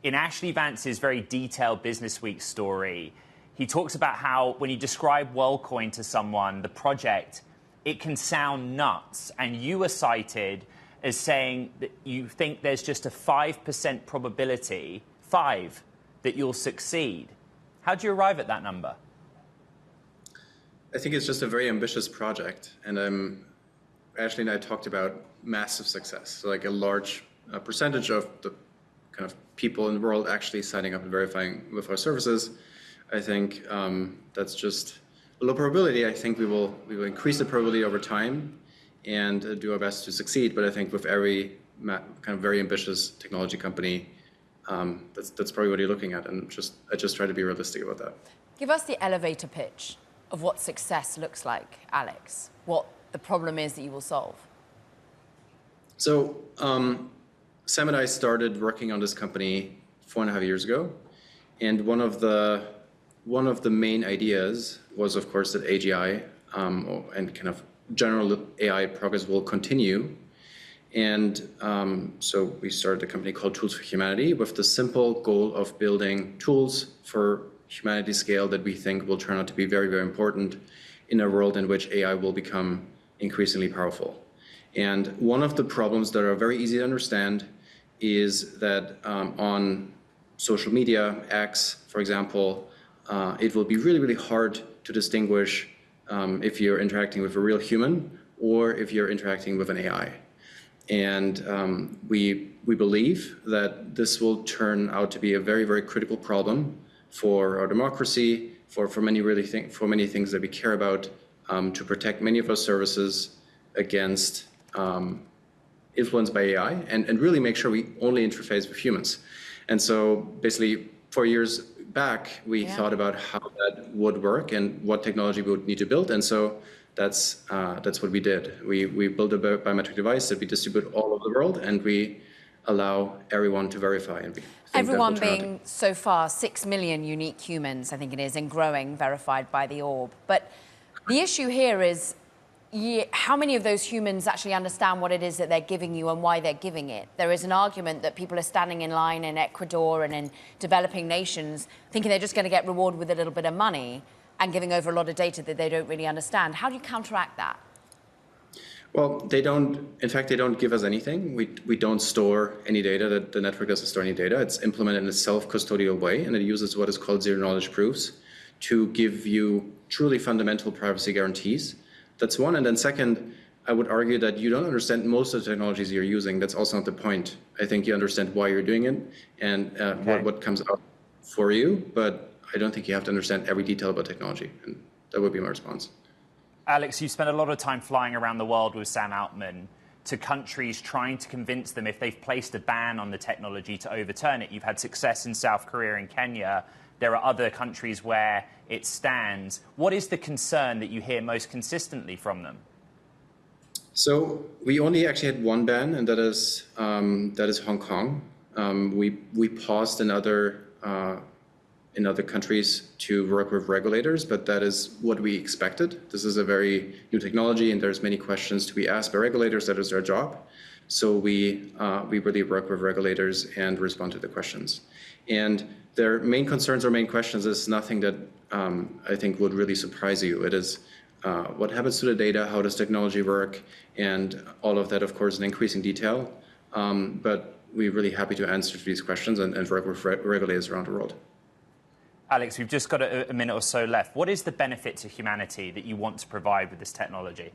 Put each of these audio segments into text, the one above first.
In Ashley Vance's very detailed Business Week story, he talks about how when you describe Worldcoin to someone, the project, it can sound nuts. And you were cited as saying that you think there's just a 5% probability, that you'll succeed. How do you arrive at that number? I think it's just a very ambitious project. And Ashley and I talked about massive success, so like a large percentage of the kind of people in the world actually signing up and verifying with our services. I think that's just a low probability. I think we will increase the probability over time and do our best to succeed. But I think with every kind of very ambitious technology company, that's probably what you're looking at. And I just try to be realistic about that. Give us the elevator pitch of what success looks like, Alex. What the problem is that you will solve. So Sam and I started working on this company 4.5 years ago, and one of the main ideas was, of course, that AGI and kind of general AI progress will continue. And so we started a company called Tools for Humanity with the simple goal of building tools for humanity scale that we think will turn out to be very, very important in a world in which AI will become increasingly powerful. And one of the problems that are very easy to understand is that on social media, X, for example, it will be really, really hard to distinguish if you're interacting with a real human or if you're interacting with an AI. And we believe that this will turn out to be a very, very critical problem for our democracy, for many things that we care about, to protect many of our services against influence by AI, and really make sure we only interface with humans. And so basically 4 years back, we thought about how that would work and what technology we would need to build. And so that's what we did. We built a biometric device that we distribute all over the world, and we allow everyone to verify. And everyone being so far 6 million unique humans, I think it is, and growing, verified by the orb. But the issue here is how many of those humans actually understand what it is that they're giving you and why they're giving it? There is an argument that people are standing in line in Ecuador and in developing nations thinking they're just going to get rewarded with a little bit of money and giving over a lot of data that they don't really understand. How do you counteract that? Well, in fact, they don't give us anything. We don't store any data. The network doesn't store any data. It's implemented in a self-custodial way, and it uses what is called zero-knowledge proofs to give you truly fundamental privacy guarantees. That's one. And then second, I would argue that you don't understand most of the technologies you're using. That's also not the point. I think you understand why you're doing it and what comes out for you, but I don't think you have to understand every detail about technology. And that would be my response. Alex, you spent a lot of time flying around the world with Sam Altman to countries trying to convince them if they've placed a ban on the technology to overturn it. You've had success in South Korea and Kenya. There are other countries where it stands. What is the concern that you hear most consistently from them? So we only actually had one ban, and that is Hong Kong. We paused in other countries to work with regulators, but that is what we expected. This is a very new technology, and there's many questions to be asked by regulators. That is their job. So we really work with regulators and respond to the questions. And their main concerns or main questions is nothing that I think would really surprise you. It is what happens to the data, how does technology work, and all of that, of course, in increasing detail. But we're really happy to answer these questions and work with regulators around the world. Alex, we've just got a minute or so left. What is the benefit to humanity that you want to provide with this technology?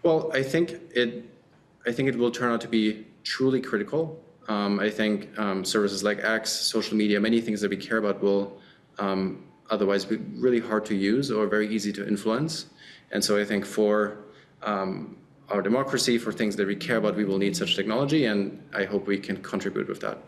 Well, I think it will turn out to be truly critical. I think services like X, social media, many things that we care about will otherwise be really hard to use or very easy to influence. And so I think for our democracy, for things that we care about, we will need such technology, and I hope we can contribute with that.